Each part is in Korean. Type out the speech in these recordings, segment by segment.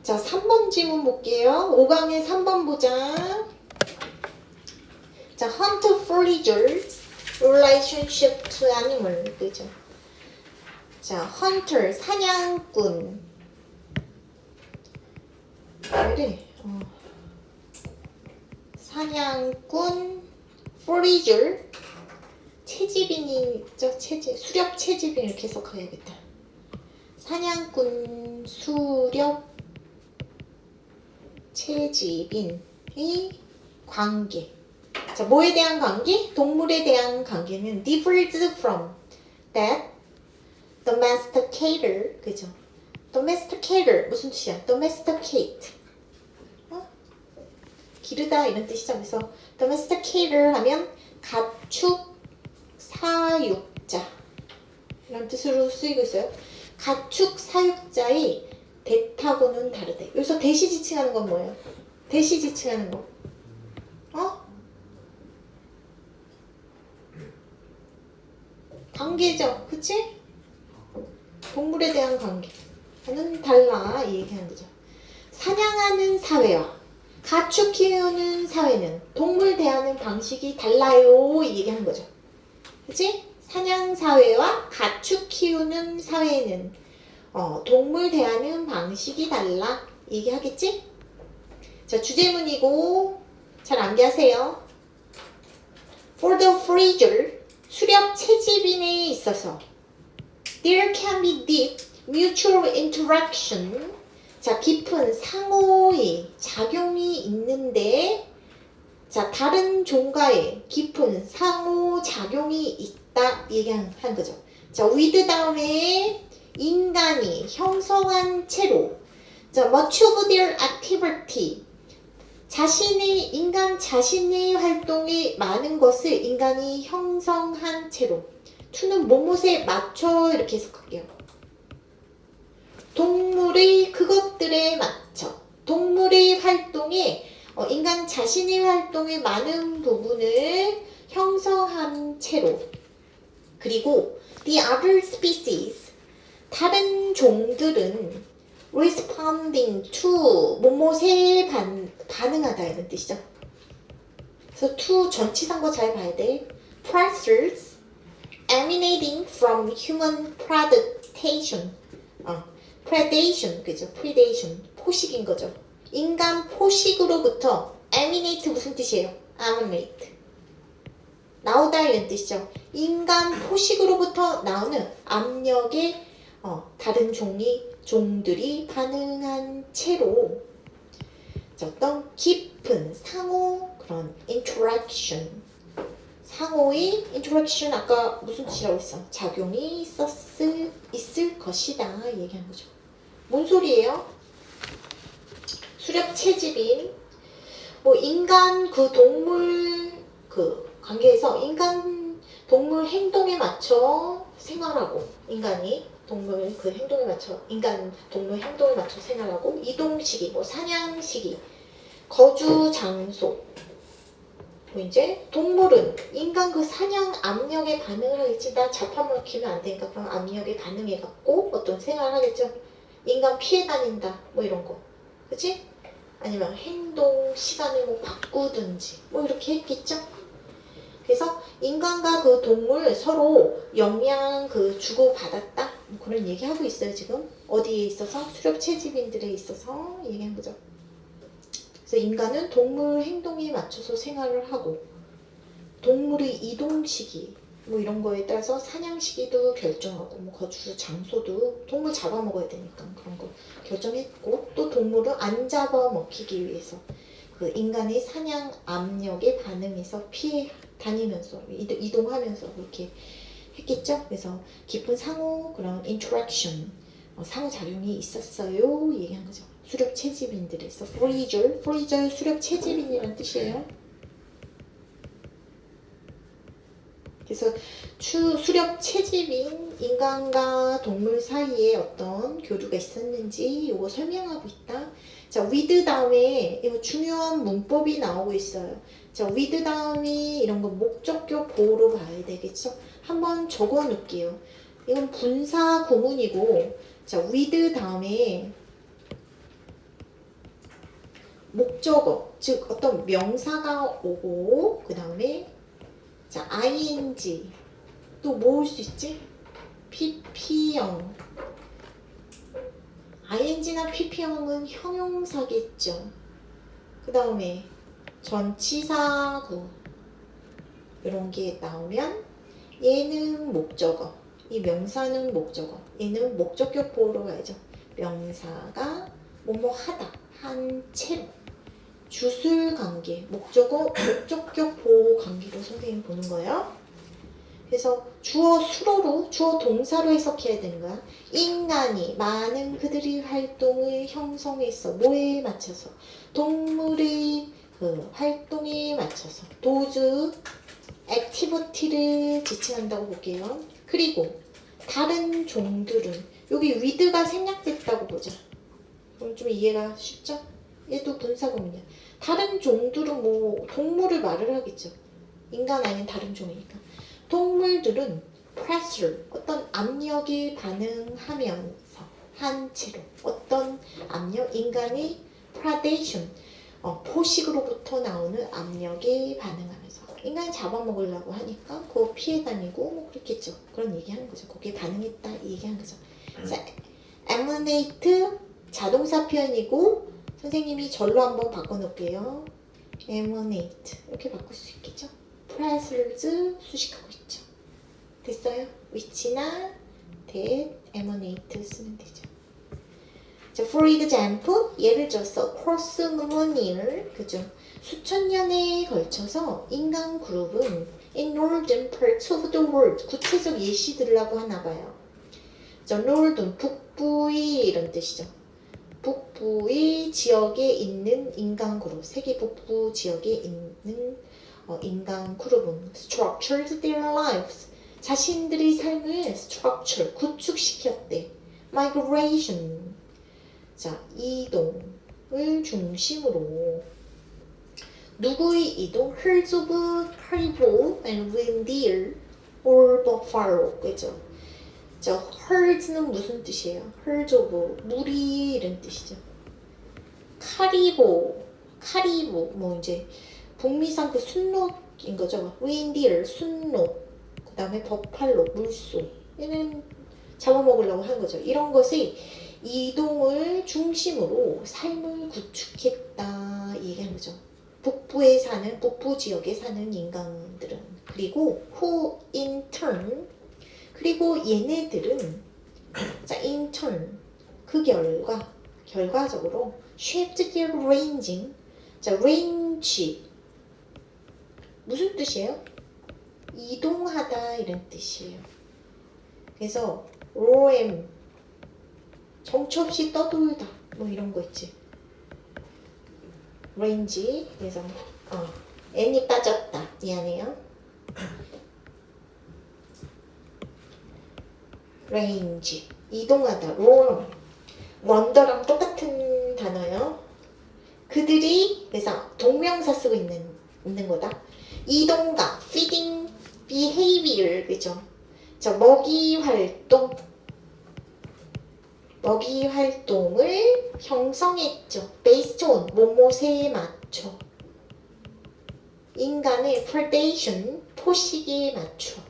자, 3번 질문 볼게요. 5강의 3번 보자. 자, hunter foragers relationship to animal. 그죠? 자, hunter 사냥꾼. 그래. 사냥꾼 forager 채집인이죠. 수렵 채집인 이렇게 해석해야겠다. 사냥꾼 수렵 채집인의 관계. 자, 뭐에 대한 관계? 동물에 대한 관계는 differs from that domesticator. 그죠? domesticator 무슨 뜻이야? domesticate. 기르다 이런 뜻이죠. 그래서 domesticator 하면 가축 사육자 이런 뜻으로 쓰이고 있어요. 가축 사육자의 대타고는 다르다. 여기서 대시 지칭하는 건 뭐예요? 대시 지칭하는 거. 관계죠. 그치? 동물에 대한 관계는 달라. 이 얘기하는 거죠. 사냥하는 사회와 가축 키우는 사회는 동물 대하는 방식이 달라요. 이 얘기하는 거죠. 그치? 사냥 사회와 가축 키우는 사회는 동물 대하는 방식이 달라. 얘기하겠지? 자, 주제문이고 잘 암기하세요. For the forager, 수렵 채집인에 있어서 there can be deep mutual interaction. 자, 깊은 상호의 작용이 있는데, 자, 다른 종과의 깊은 상호작용이 있다 얘기하는 거죠. 자, with 다음에 인간이 형성한 채로, 자, much of their activity, 인간 자신의 활동이 많은 것을 인간이 형성한 채로, to는 뭐뭇에 맞춰 이렇게 해석할게요. 동물의 그것들에 맞춰 동물의 활동에 인간 자신의 활동의 많은 부분을 형성한 채로, 그리고 the other species 다른 종들은 responding to 뭐뭇에 반응하다 이런 뜻이죠. 그래서 to 전치사인 잘 봐야 돼. pressures emanating from human predation. predation, 그죠? predation, 포식인 거죠. 인간 포식으로부터 emanate 무슨 뜻이에요? emanate. 나오다 이런 뜻이죠. 인간 포식으로부터 나오는 압력에 다른 종들이 반응한 채로 어떤 깊은 상호 그런 interaction. 상호의 interaction 아까 무슨 뜻이라고 했어? 작용이 있을 것이다 얘기하는 거죠. 뭔 소리예요? 수렵 채집인 인간 그 동물 그 관계에서 인간 동물 행동에 맞춰 생활하고, 인간이 동물 그 행동에 맞춰 인간 동물 행동에 맞춰 생활하고, 이동 시기 사냥 시기, 거주 장소, 이제 동물은 인간 그 사냥 압력에 반응을 하겠지. 나 잡아먹히면 키우면 안 되니까 그럼 압력에 반응해갖고 어떤 생활을 하겠죠. 인간 피해 다닌다 이런 거, 그치? 아니면 행동 시간을 바꾸든지 이렇게 했겠죠. 그래서 인간과 그 동물 서로 영향 주고 받았다 그런 얘기하고 있어요. 지금 어디에 있어서? 수렵 채집인들에 있어서 얘기한 거죠. 그래서 인간은 동물 행동에 맞춰서 생활을 하고, 동물의 이동 시기 이런 거에 따라서 사냥 시기도 결정하고, 거주 장소도 동물 잡아먹어야 되니까 그런 거 결정했고, 또 동물은 안 잡아먹히기 위해서 그 인간의 사냥 압력에 반응해서 피해 다니면서 이동하면서 그렇게 했겠죠. 그래서 깊은 상호 그런 interaction, 상호작용이 있었어요 얘기한 거죠. 수렵 채집인들에서 forager 수렵 채집인이란 뜻이에요. 그래서 수렵 채집인 인간과 동물 사이에 어떤 교류가 있었는지 이거 설명하고 있다. 자, with 다음에 이거 중요한 문법이 나오고 있어요. 자, with 다음이 이런 거 목적격 보호로 봐야 되겠죠. 한번 적어 놓을게요. 이건 분사 구문이고, 자, with 다음에 목적어, 즉 어떤 명사가 오고 그 다음에 자 ing 또 뭐 올 수 있지? pp형. ing나 pp형은 형용사겠죠. 그 다음에 전치사구 이런 게 나오면 얘는 목적어, 이 명사는 목적어, 얘는 목적격 보호로 가야죠. 명사가 뭐뭐 하다, 한 채로 주술 관계, 목적어, 목적격 보호 관계로 선생님 보는 거예요. 그래서 주어 수로로, 주어 동사로 해석해야 되는 거야. 인간이 많은 그들의 활동을 형성해서 뭐에 맞춰서 동물의 그 활동에 맞춰서 도주, 액티비티를 지칭한다고 볼게요. 그리고 다른 종들은 여기 with가 생략됐다고 보자. 그럼 좀 이해가 쉽죠? 얘도 분사구문이야. 다른 종들은 뭐 동물을 말을 하겠죠. 인간 아닌 다른 종이니까. 동물들은 pressure, 어떤 압력에 반응하면서 한 채로 어떤 압력, 인간의 predation, 포식으로부터 나오는 압력에 반응하면서 인간이 잡아먹으려고 하니까 그거 피해 다니고 뭐 그랬겠죠. 그런 얘기하는 거죠. 거기에 반응했다 이 얘기하는 거죠. 자, emanate 자동사 표현이고 선생님이 절로 한번 바꿔놓을게요. emanate 이렇게 바꿀 수 있겠죠. pressures 수식하고 있죠. 됐어요? which나 that, emanate 쓰면 되죠. 자, for example, 예를 들어서 cross millennial, 그죠? 수천 년에 걸쳐서 인간 그룹은 in northern parts of the world, 구체적 예시 들으려고 하나 봐요. 자, northern, 북부의 이런 뜻이죠. 북부의 지역에 있는 인간 그룹, 세계 북부 지역에 있는 인간 그룹은 structured their lives, 자신들의 삶을 structure, 구축시켰대. migration, 자, 이동을 중심으로 누구의 이동? herds of caribou and reindeer or buffalo, 그죠? 자, herds는 무슨 뜻이에요? herds of 무리 이런 뜻이죠. 카리보 뭐 이제 북미산 그 순록인 거죠. reindeer 순록, 그 다음에 버팔로 물소, 얘는 잡아먹으려고 하는 거죠. 이런 것의 이동을 중심으로 삶을 구축했다 얘기하는 거죠. 북부에 사는, 북부 지역에 사는 인간들은. 그리고 who in turn, 그리고 얘네들은 자 in turn 그 결과적으로 shaped their ranging, 자 range 무슨 뜻이에요? 이동하다 이런 뜻이에요. 그래서 roam 정처 없이 떠돌다 뭐 이런 거 있지. range, 그래서 n이 빠졌다 미안해요. range 이동하다, roam 런더랑 똑같은 단어예요. 그들이 그래서 동명사 쓰고 있는 거다. 이동각, feeding behavior, 그죠? 저 먹이 활동을 형성했죠. based on 뭐뭐에 맞춰. 인간의 predation, 포식에 맞춰.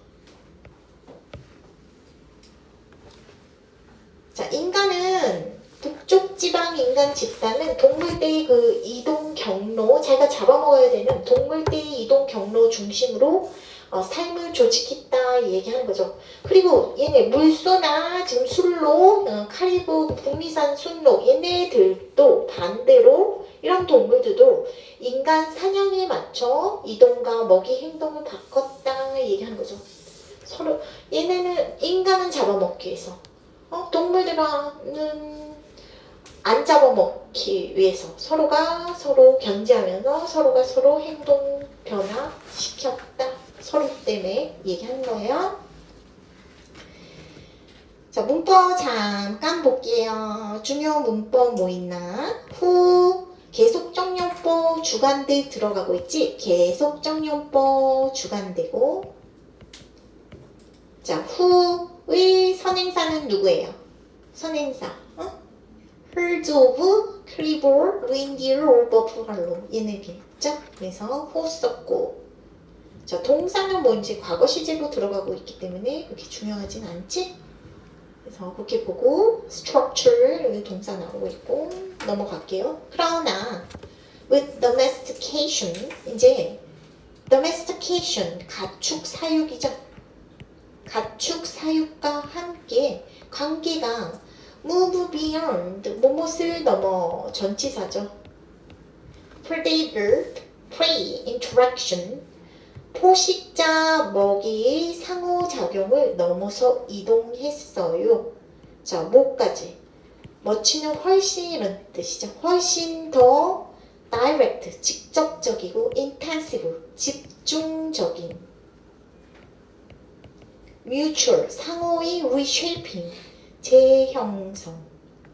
자, 인간은 북쪽 지방 인간 집단은 동물대의 그 이동 경로, 자기가 잡아먹어야 되는 동물대의 이동 경로 중심으로 삶을 조직했다 얘기하는 거죠. 그리고 얘네 물소나 지금 술로, 카리브, 북미산 순록 얘네들도 반대로 이런 동물들도 인간 사냥에 맞춰 이동과 먹이 행동을 바꿨다 얘기하는 거죠. 서로 얘네는 인간은 잡아먹기 위해서, 동물들은 안 잡아먹기 위해서 서로가 서로 견제하면서 서로가 서로 행동 변화시켰다. 서로 때문에 얘기하는 거예요. 자, 문법 잠깐 볼게요. 중요 문법 뭐 있나? 후, 계속정용법 주관대 들어가고 있지? 계속정용법 주관대고. 자, 후의 선행사는 누구예요? 선행사. herds of 크리볼, 루인디어, 올버프갈로 얘네겠죠? 그래서 who 썼고 자 동사는 뭔지 과거 시제로 들어가고 있기 때문에 그렇게 중요하진 않지? 그래서 그렇게 보고 structure 여기 동사 나오고 있고 넘어갈게요. 그러나 with domestication 이제 domestication 가축 사육이죠. 가축 사육과 함께 관계가 move beyond 무엇을 넘어 전치사죠. predator, prey, interaction 포식자 먹이의 상호작용을 넘어서 이동했어요. 자, 뭐까지? much는 훨씬 이런 뜻이죠. 훨씬 더 direct, 직접적이고 intensive, 집중적인 mutual, 상호의 reshaping, 재형성.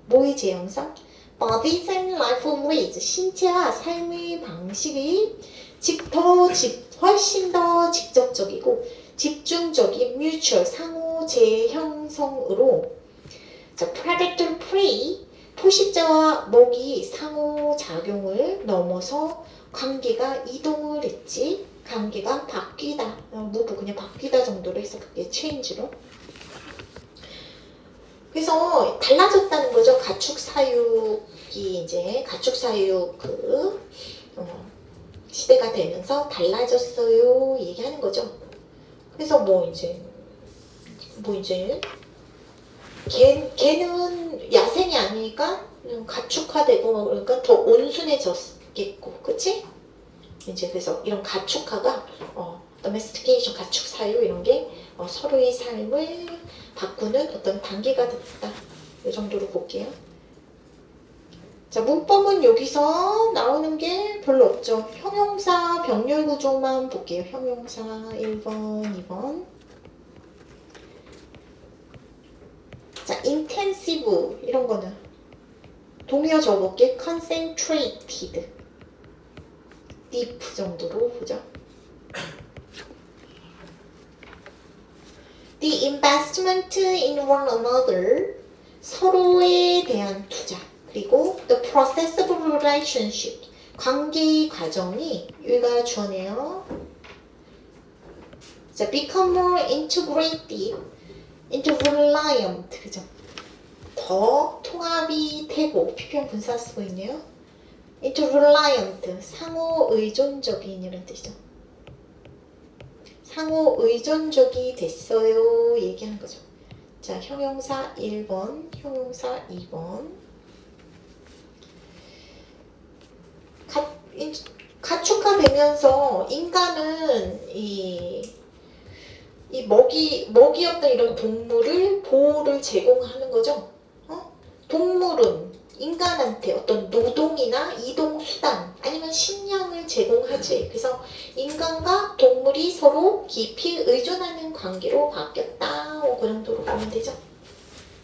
뭐의 재형성? bodies and life ways, 신체와 삶의 방식이 훨씬 더 직접적이고 집중적인 mutual, 상호 재형성으로 자, predator prey, 포식자와 먹이 상호작용을 넘어서 관계가 이동을 했지. 관계가 바뀌다. move 그냥 바뀌다 정도로 해석할게요. change로. 그래서 달라졌다는 거죠. 가축 사육이 이제 가축 사육 시대가 되면서 달라졌어요. 얘기하는 거죠. 그래서 뭐 이제 걔는 야생이 아니니까 가축화되고 그러니까 더 온순해졌겠고, 그치? 이제 그래서 이런 가축화가 domestication 가축 사유 이런 게 서로의 삶을 바꾸는 어떤 단계가 됐다. 이 정도로 볼게요. 자, 문법은 여기서 나오는 게 별로 없죠. 형용사 병렬 구조만 볼게요. 형용사 1번, 2번. 자, intensive 이런 거는 동의어 적어볼게. concentrated, deep 정도로 보죠. The investment in one another, 서로에 대한 투자. 그리고 the process of relationship, 관계 과정이 여기가 주어네요. 자, become more integrated, interreliant, 그죠? 더 통합이 되고, 피평 분사 쓰고 있네요. interreliant, 상호 의존적인 이런 뜻이죠. 상호 의존적이 됐어요. 얘기하는 거죠. 자, 형용사 1번, 형용사 2번. 가축화되면서 인간은 이 먹이였던 이런 동물을 보호를 제공하는 거죠. 동물은 인간한테 어떤 노동이나 이동 수단 아니면 식량을 제공하지. 그래서 인간과 동물이 서로 깊이 의존하는 관계로 바뀌었다. 그 정도로 보면 되죠.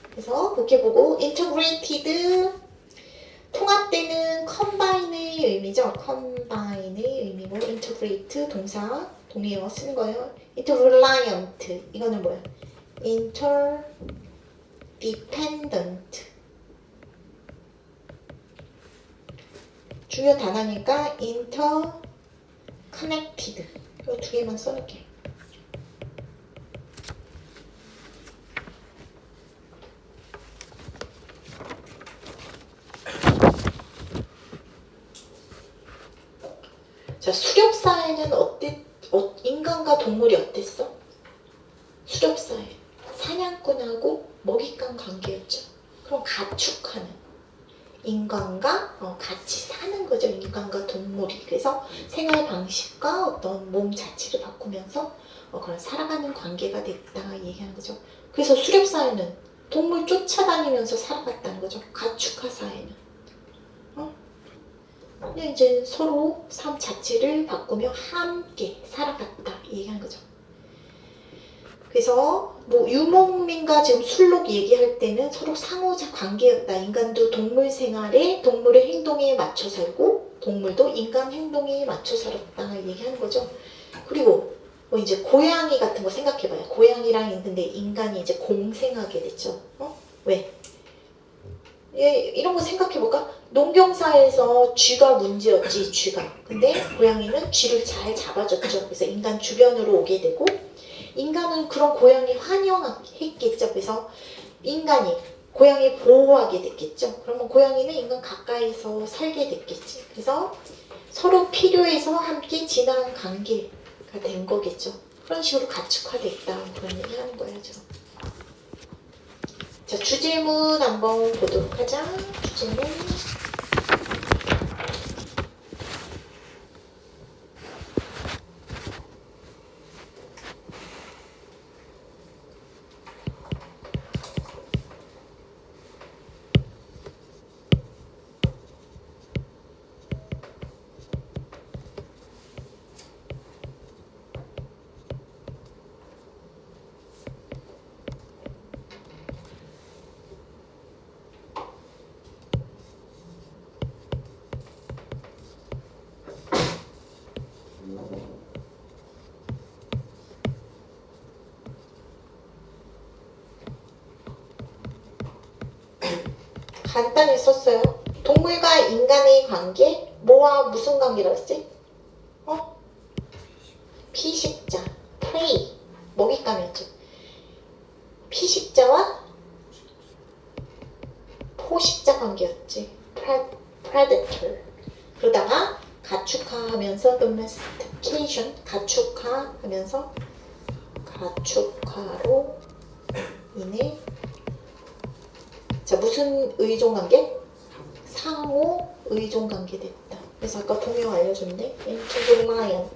그래서 그렇게 보고 integrated, 통합되는 combine의 의미죠. combine의 의미고 integrate 동사 동의어 쓰는 거예요. interreliant 이거는 뭐야? interdependent 중요 단어니까 interconnected 이거 두 개만 써놓을게. 자, 수렵사회는 인간과 동물이 어땠어? 수렵사회 사냥꾼하고 먹잇감 관계였죠. 그럼 가축하는 인간과 같이 사는 거죠. 인간과 동물이. 그래서 생활 방식과 어떤 몸 자체를 바꾸면서 그런 살아가는 관계가 됐다 얘기하는 거죠. 그래서 수렵사회는 동물 쫓아다니면서 살아갔다는 거죠. 가축화 사회는 그냥 이제 서로 삶 자체를 바꾸며 함께 살아갔다 얘기하는 거죠. 그래서 뭐 유목민과 지금 술록 얘기할 때는 서로 상호자 관계였다. 인간도 동물 생활에 동물의 행동에 맞춰 살고 동물도 인간 행동에 맞춰 살았다 얘기하는 거죠. 그리고 뭐 이제 고양이 같은 거 생각해봐요. 고양이랑 근데 인간이 이제 공생하게 됐죠. 왜? 이런 거 생각해볼까? 농경사에서 쥐가 문제였지, 쥐가. 근데 고양이는 쥐를 잘 잡아줬죠. 그래서 인간 주변으로 오게 되고, 인간은 그런 고양이 환영했겠죠. 그래서 인간이 고양이 보호하게 됐겠죠. 그러면 고양이는 인간 가까이서 살게 됐겠지. 그래서 서로 필요해서 함께 지난 관계가 된 거겠죠. 그런 식으로 가축화됐다. 그런 얘기 하는 거야죠. 자, 주제문 한번 보도록 하자. 주제문. 간단히 썼어요. 동물과 인간의 관계, 뭐와 무슨 관계라고 했지? 피식자, prey, 먹잇감이었죠. 피식자와 포식자 관계였지. predator. 그러다가 가축화하면서 domestication, 가축화하면서 가축화로 인해 자, 무슨 의존관계? 상호 의존관계 됐다. 그래서 아까 동요 알려줬는데 interreliant,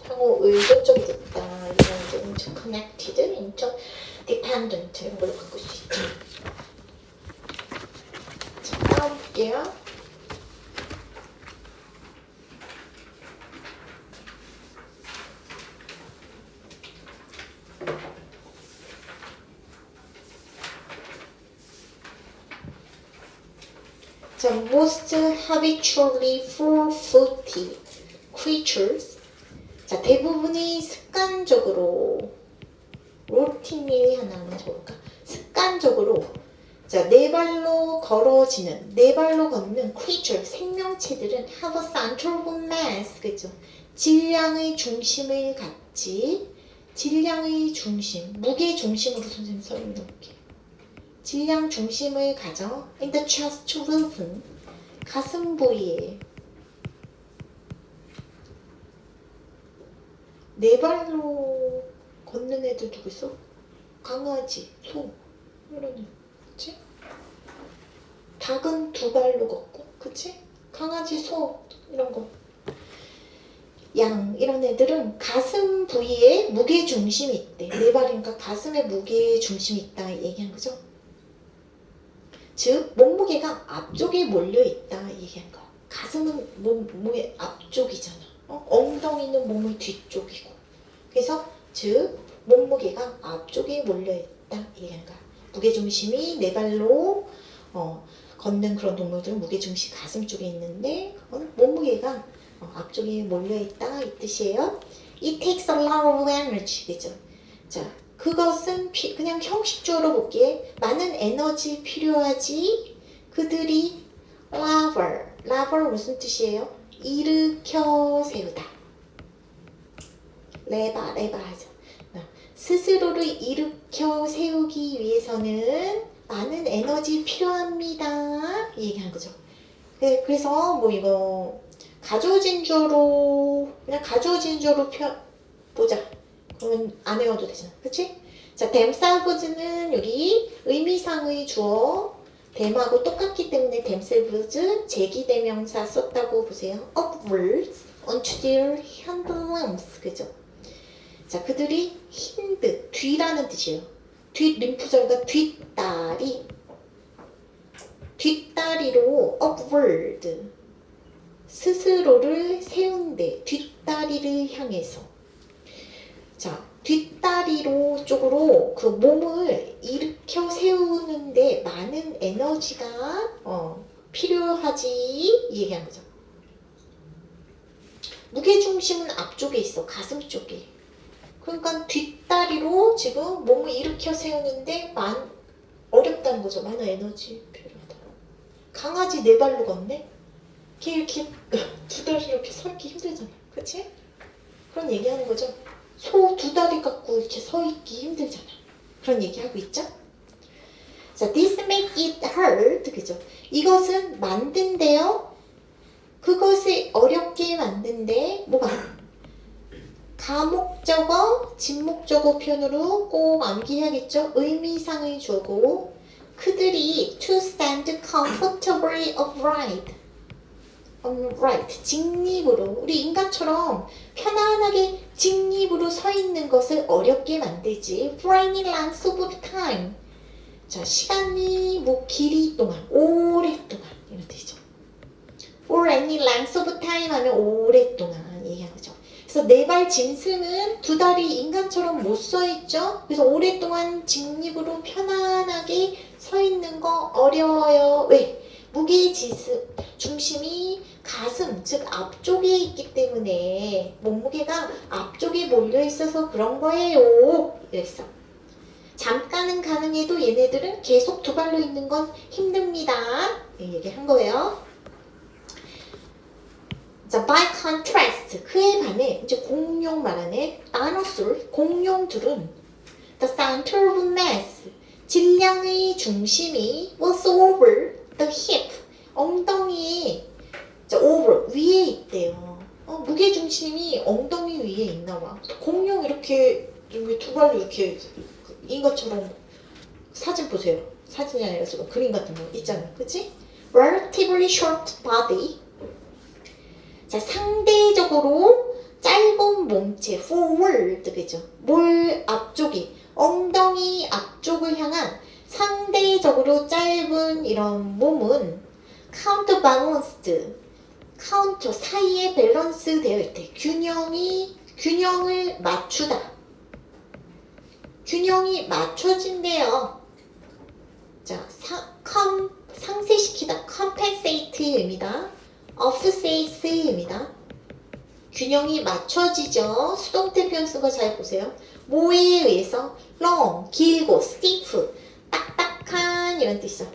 상호 의존적이 됐다. 이런 이제 interconnected, interdependent 이런 걸로 바꿀 수 있죠. 자, 다음 볼게요. 자, most habitually four-footed creatures. 자, 대부분이 습관적으로 routinely 하나만 적을까? 습관적으로 자, 네 발로 걸어지는, 네 발로 걷는 creature, 생명체들은 have a center of mass, 그죠? 질량의 중심을 갖지, 질량의 중심, 무게 중심으로 선생님 설명할게요. 질량 중심을 가져 in the chest region, 가슴 부위에 네 발로 걷는 애들 누구 있어? 강아지, 소 이런 애, 그치? 닭은 두 발로 걷고, 그치? 강아지, 소 이런 거, 양 이런 애들은 가슴 부위에 무게 중심이 있대. 네 발이니까 가슴에 무게 중심이 있다 얘기한 거죠. 즉 몸무게가 앞쪽에 몰려있다 얘기한 거야. 가슴은 몸의 앞쪽이잖아. 엉덩이는 몸의 뒤쪽이고. 그래서 즉 몸무게가 앞쪽에 몰려있다 얘기한 거야. 무게중심이 네 발로 걷는 그런 동물들은 무게중심이 가슴 쪽에 있는데 그건 몸무게가 앞쪽에 몰려있다 이 뜻이에요. It takes a lot of energy. 그죠? 자, 그것은 그냥 형식적으로 볼게. 많은 에너지 필요하지. 그들이 labor 무슨 뜻이에요? 일으켜 세우다. 레바 하죠. 스스로를 일으켜 세우기 위해서는 많은 에너지 필요합니다. 이 얘기하는 거죠. 그래서 뭐 이거 가조진조로 그냥 가조진조로 보자. 그러면 안 외워도 되잖아. 그치? 자, themselves는 여기 의미상의 주어 them하고 똑같기 때문에 themselves 제기대명사 썼다고 보세요. upwards onto their hind limbs. 그죠? 자, 그들이 힌드, 뒤라는 뜻이에요. 림프절과 뒷다리로 upward 스스로를 세운대, 뒷다리를 향해서. 자, 뒷다리로 쪽으로 그 몸을 일으켜 세우는데 많은 에너지가 필요하지 이 얘기하는 거죠. 무게중심은 앞쪽에 있어, 가슴 쪽에. 그러니까 뒷다리로 지금 몸을 일으켜 세우는데 어렵다는 거죠. 많은 에너지 필요하다. 강아지 네 발로 걷네? 걔 이렇게 두 다리 이렇게 서 있기 힘들잖아. 그치? 그런 얘기하는 거죠. 소 두 다리 갖고 이렇게 서 있기 힘들잖아. 그런 얘기하고 있죠? 자, this make it hard. 그죠? 이것은 만든데요. 그것을 어렵게 만든데 뭐가? 가목적어, 진목적어 표현으로 꼭 암기해야겠죠? 의미상을 주고 그들이 to stand comfortably upright. 직립으로 우리 인간처럼 편안하게 직립으로 서 있는 것을 어렵게 만들지. For any length of time. 자, 시간이 뭐 길이 동안, 오랫동안 이런 뜻이죠. For any length of time 하면 오랫동안 얘기하는 거죠. 그래서 네 발 짐승은 두 다리 인간처럼 못 서 있죠. 그래서 오랫동안 직립으로 편안하게 서 있는 거 어려워요. 왜? 무게 중심이 가슴, 즉 앞쪽에 있기 때문에 몸무게가 앞쪽에 몰려 있어서 그런 거예요. 이랬어. 잠깐은 가능해도 얘네들은 계속 두 발로 있는 건 힘듭니다. 얘기한 거예요. 자, by contrast, 그에 반해 이제 공룡 말하네. dinosaur, 공룡들은 the center of mass, 질량의 중심이 was over the hip, 엉덩이에 자, over, 위에 있대요. 무게 중심이 엉덩이 위에 있나 봐. 공룡 이렇게 두 발로 이렇게 인것처럼 사진 보세요. 사진이 아니라 지금 그림 같은 거 있잖아요. 그치? relatively short body. 자, 상대적으로 짧은 몸체, forward, 그죠? 뭘 앞쪽이, 엉덩이 앞쪽을 향한 상대적으로 짧은 이런 몸은 counterbalanced, 카운터 사이에 밸런스 되어 있대. 균형을 맞추다. 균형이 맞춰진대요. 자, 상쇄시키다. compensate입니다. offset입니다. 균형이 맞춰지죠. 수동태 표현 쓴 거 잘 보세요. 뭐에 의해서? long, 길고, stiff, 딱딱한 이런 뜻이죠.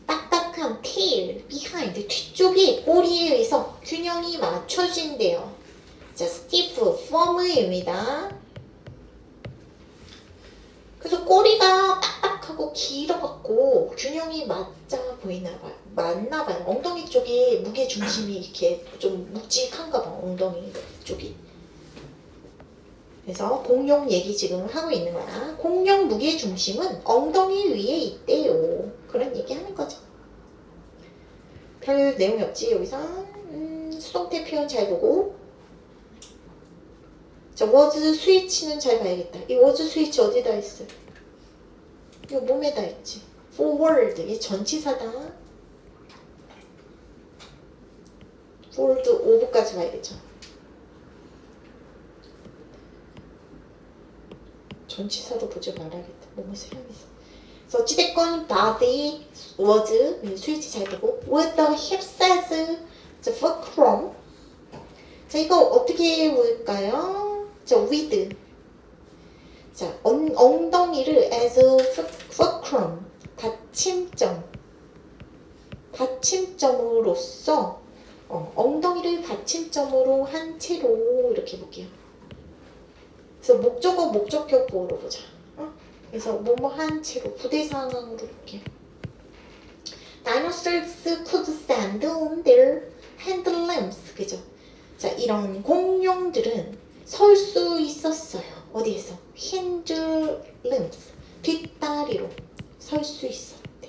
딱딱한 tail, behind, 뒤쪽이 꼬리에 의해서 균형이 맞춰진대요. 자, stiff, firm입니다. 그래서 꼬리가 딱딱하고 길어갖고 균형이 맞아 보이나봐요. 맞나봐요. 엉덩이 쪽에 무게 중심이 이렇게 좀 묵직한가 봐. 엉덩이 쪽이. 그래서 공룡 얘기 지금 하고 있는 거야. 공룡 무게 중심은 엉덩이 위에 있대요. 그런 얘기 하는 거죠. 별 내용이 없지 여기서. 수동태 표현 잘 보고. 자, was 스위치는 잘 봐야겠다. 이 was 스위치 어디다 있어요? 이거 몸에다 있지. forward, 얘 전치사다. forward of까지 봐야겠죠. 전치사로 보지 말아야겠다. 뭐뭐 사용해서. 그래서 어찌됐건 body, was, 스위치 잘 보고. with the hips as the fulcrum. 자, 이거 어떻게 볼까요? 자, with. 자, 엉덩이를 as fulcrum, 받침점으로서 엉덩이를 받침점으로 한 채로 이렇게 볼게요. 그래서 목적어, 목적격 보호로 보자. 그래서 뭐뭐 한 채로 부대 상황으로 볼게요. Dinosaurs could stand on their hind limbs. 그죠? 자, 이런 공룡들은 설 수 있었어요. 어디에서? hind limbs, 뒷다리로 설 수 있었대.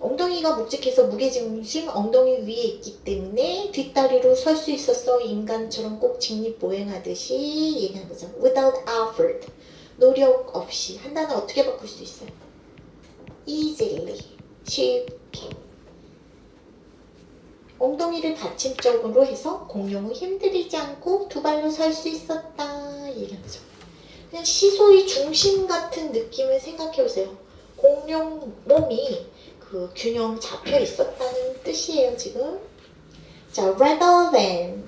엉덩이가 묵직해서 무게중심 엉덩이 위에 있기 때문에 뒷다리로 설 수 있었어. 인간처럼 꼭 직립보행하듯이 얘기하는 거죠. without effort, 노력 없이. 한 단어 어떻게 바꿀 수 있어요? easily, 쉽게. 엉덩이를 받침적으로 해서 공룡은 힘들이지 않고 두 발로 설 수 있었다. 얘기하죠. 그냥 시소의 중심 같은 느낌을 생각해보세요. 공룡 몸이 그 균형 잡혀 있었다는 뜻이에요, 지금. 자, rather than.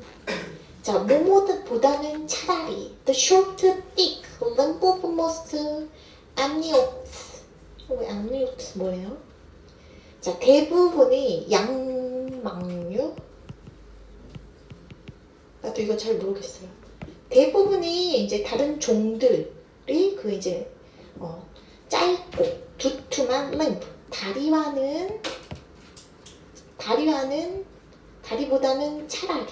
자, 뭐뭐보다는 차라리. The short, thick limb of most amniotes. amniotes 뭐예요? 자, 대부분이 양망류? 나도 이거 잘 모르겠어요. 대부분이 이제 다른 종들이 그 이제 짧고 두툼한 랭프. 다리보다는 차라리.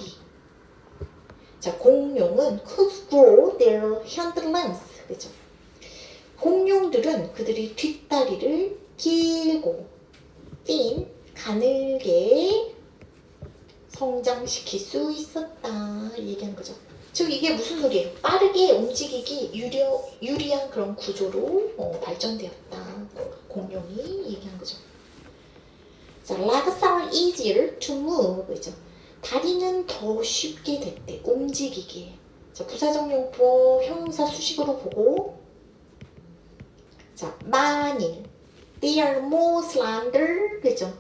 자, 공룡은 could grow their hind length. 그죠? 공룡들은 그들이 뒷다리를 길고 thin, 가늘게 성장시킬 수 있었다. 얘기하는 거죠. 즉 이게 무슨 소리예요? 빠르게 움직이기 유리한 그런 구조로 발전되었다. 공룡이 얘기한 거죠. 자, legs are easier to move. 그죠? 다리는 더 쉽게 됐대. 움직이기에. 자, 부사적용법 형용사 수식으로 보고. 자, 만일 they are more slender. 그죠?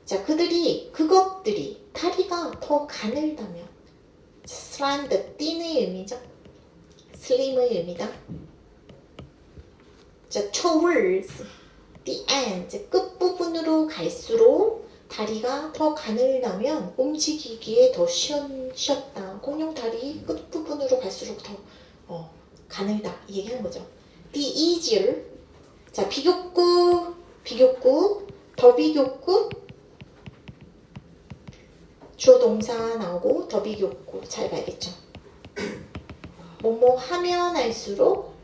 자, 그것들이 다리가 더 가늘다면 slender, 띵의 의미죠. slim의 의미다. 자, towards the end, 끝부분으로 갈수록 다리가 더 가늘다면 움직이기에 더 쉬웠다. 공룡 다리 끝부분으로 갈수록 더 가늘다. 이 얘기하는 거죠. The easier. 자, 비교급, 더 비교급, 주어 동사 나오고 더 비교급 잘 봐야겠죠. 뭐뭐 하면 할수록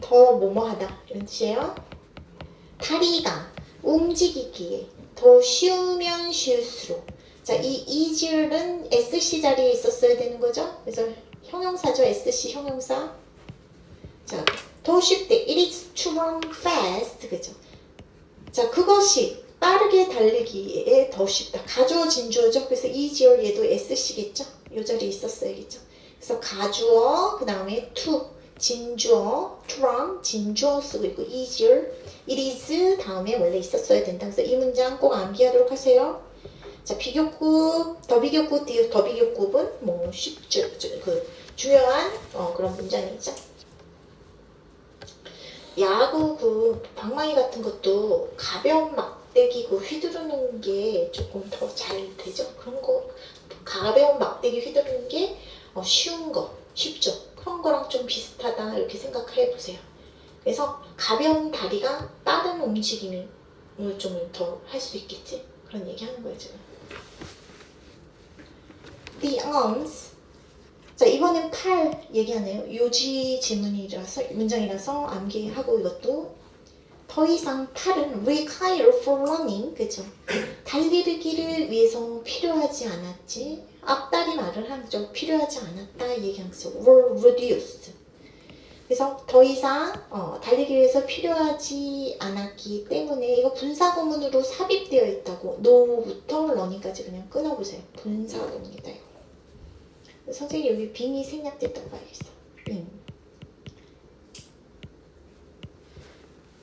더 뭐뭐하다 이런 뜻이에요. 다리가 움직이기에 더 쉬우면 쉬울수록. 자, 이 easier는 SC 자리에 있었어야 되는 거죠. 그래서 형용사죠. SC 형용사. 자, 더 쉽대. It is to run fast. 그죠? 자, 그것이 빠르게 달리기에 더 쉽다. 가주어 진주어죠. 그래서 easier 얘도 SC겠죠. 이 자리에 있었어야겠죠. 그래서 가주어 그 다음에 to 진주어 to run 진주어 쓰고 있고 easier it is 다음에 원래 있었어야 된다. 그래서 이 문장 꼭 암기하도록 하세요. 자, 비교급 더 비교급은 뭐 쉽죠. 그 중요한 그런 문장이죠. 야구 그 방망이 같은 것도 가벼운 막대기 그 휘두르는 게 조금 더 잘 되죠. 그런 거 가벼운 막대기 휘두르는 게 쉬운 거 쉽죠. 그런 거랑 좀 비슷하다 이렇게 생각해 보세요. 그래서 가벼운 다리가 빠른 움직임을 좀 더 할 수 있겠지. 그런 얘기 하는 거예요 지금. The arms. 자, 이번엔 팔 얘기하네요. 요지 지문이라서 문장이라서 암기하고 이것도 더 이상 팔은 require for running. 그죠? 달리기를 위해서 필요하지 않았지. 앞다리 말을 하는 거죠. 필요하지 않았다 얘기하는 거죠. were reduced. 그래서 더 이상 달리기 위해서 필요하지 않았기 때문에 이거 분사구문으로 삽입되어 있다고 no부터 running까지 그냥 끊어보세요. 분사구문이다 이거. 선생님 여기 빙이 생략됐다고 봐야겠어.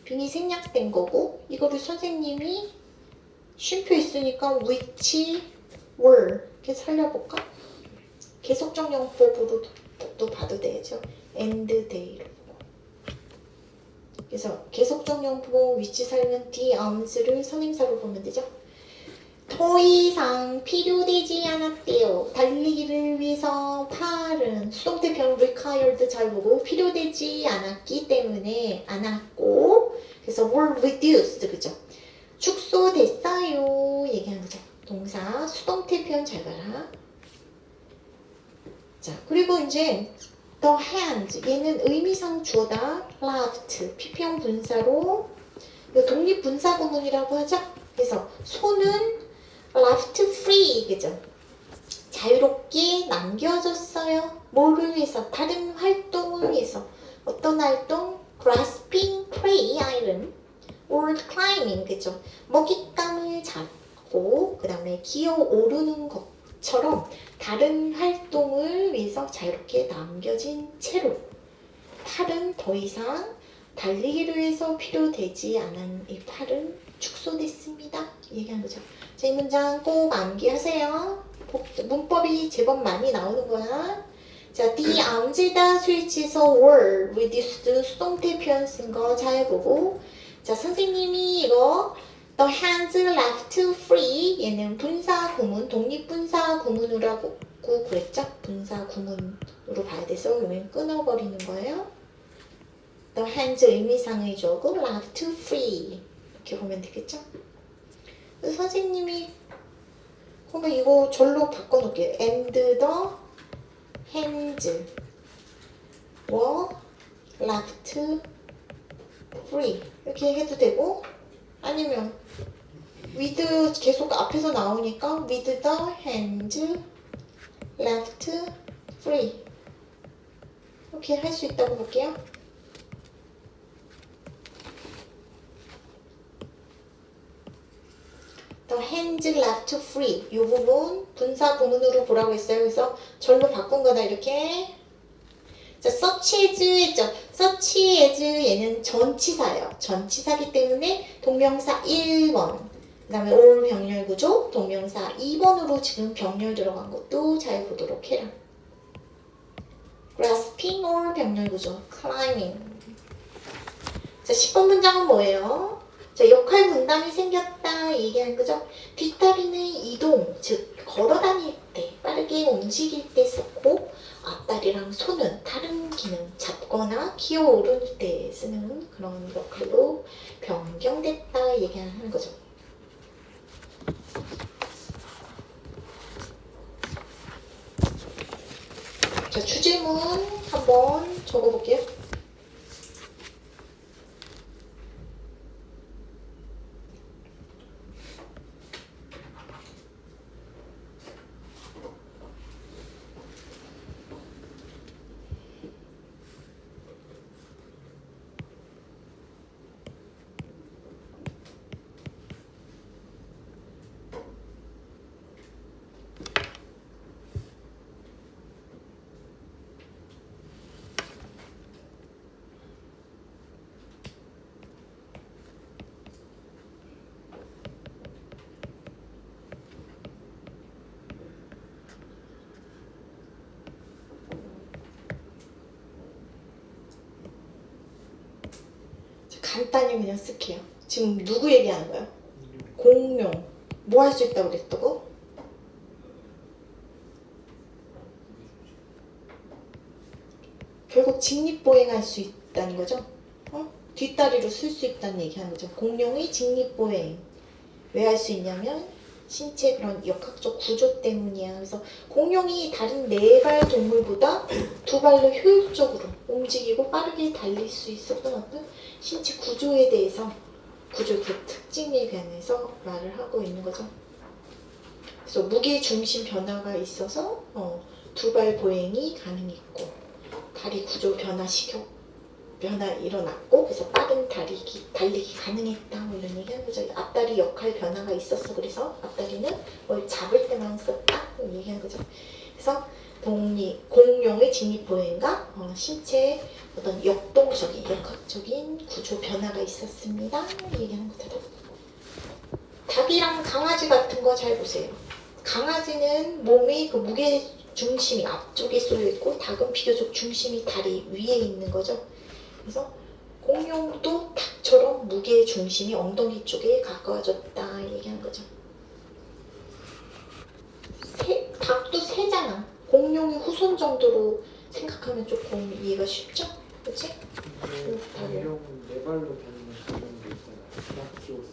빙이 생략된 거고 이거를 선생님이 쉼표 있으니까 which were 이렇게 살려볼까? 계속적용법으로 또 봐도 되죠. and they로 보고. 그래서 계속적용법 which 살면 the arms를 선임사로 보면 되죠. 더 이상 필요되지 않았대요. 달리기를 위해서 팔은 수동태편 required 잘 보고 필요되지 않았기 때문에 않았고 그래서 were reduced. 그죠? 축소됐어요 얘기하는 거죠. 동사 수동태편 잘 봐라. 자, 그리고 이제 the hand 얘는 의미상 주어다. left 피평 분사로 독립분사구문이라고 하죠. 그래서 손은 left free. 그죠? 자유롭게 남겨졌어요. 뭐를 위해서? 다른 활동을 위해서. 어떤 활동? grasping prey item or climbing. 그죠? 먹잇감을 잡고 그 다음에 기어 오르는 것처럼 다른 활동을 위해서 자유롭게 남겨진 채로 팔은 더 이상 달리기를 위해서 필요되지 않은 이 팔은 축소됐습니다. 얘기하는 거죠. 자, 이 문장 꼭 암기하세요. 문법이 제법 많이 나오는 거야. 자, the arms에다 스위치에서 were reduced 수동태 표현 쓴 거 잘 보고. 자, 선생님이 이거 The hands left free. 얘는 분사 구문, 독립 분사 구문이라고 그랬죠? 분사 구문으로 봐야 돼서 여기는 끊어버리는 거예요. The hands 의미상의 주어고 left free. 이렇게 보면 되겠죠? 그래서 선생님이 그러면 이거 절로 바꿔놓을게요. And the hands were left free. 이렇게 해도 되고, 아니면 with 계속 앞에서 나오니까 with the hands left free. 이렇게 할 수 있다고 볼게요. The hands left free. 이 부분 분사 구문으로 보라고 했어요. 그래서 절로 바꾼 거다 이렇게. 자, such as 했죠. such as 얘는 전치사예요. 전치사기 때문에 동명사 1번. 그 다음에 all 병렬 구조, 동명사 2번으로 지금 병렬 들어간 것도 잘 보도록 해라. grasping all 병렬 구조, climbing. 자, 10번 문장은 뭐예요? 자, 역할 분담이 생겼다 얘기하는 거죠. 뒷다리는 이동, 즉 걸어 다닐 때, 빠르게 움직일 때 썼고, 앞다리랑 손은 다른 기능, 잡거나 기어 오를 때 쓰는 그런 역할로 변경됐다 얘기하는 거죠. 자, 주제문 한번 적어볼게요. 간단히 그냥 쓸게요. 지금 누구 얘기하는 거예요? 공룡. 뭐 할 수 있다고 그랬다고? 결국 직립보행할 수 있다는 거죠. 뒷다리로 쓸 수 있다는 얘기하는 거죠. 공룡의 직립보행. 왜 할 수 있냐면 신체 그런 역학적 구조 때문이야. 그래서 공룡이 다른 4발 동물보다 2발로 효율적으로 움직이고 빠르게 달릴 수 있었던 어떤 신체 구조에 대해서, 구조 그 특징에 관해서 말을 하고 있는 거죠. 그래서 무게 중심 변화가 있어서 2발 보행이 가능했고, 다리 구조 변화 일어났고, 그래서 빠른 달리기 가능했다. 뭐 이런 얘기하는 거죠. 앞다리 역할 변화가 있었어. 그래서 앞다리는 뭘 잡을 때만 썼다. 이런 얘기하는 거죠. 그래서 공룡의 직립보행과 신체의 어떤 역동적인, 역학적인 구조 변화가 있었습니다. 얘기하는 거죠. 닭이랑 강아지 같은 거 잘 보세요. 강아지는 몸의 그 무게 중심이 앞쪽에 쏠려 있고, 닭은 비교적 중심이 다리 위에 있는 거죠. 그래서 공룡도 닭처럼 무게 중심이 엉덩이 쪽에 가까워졌다 얘기하는 거죠. 닭도 새잖아. 공룡의 후손 정도로 생각하면 조금 이해가 쉽죠? 그치? 공룡은 4발로 다니는 공룡도 있잖아요. 티라노사우루스.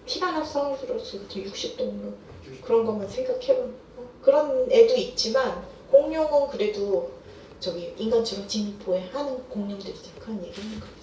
티라노사우루스 같은 육식동물 그런 것만 생각해보면 그런 애도 있지만, 공룡은 그래도 인간처럼 직립보행하는 공룡들이죠. 그런 얘기하는 거예요.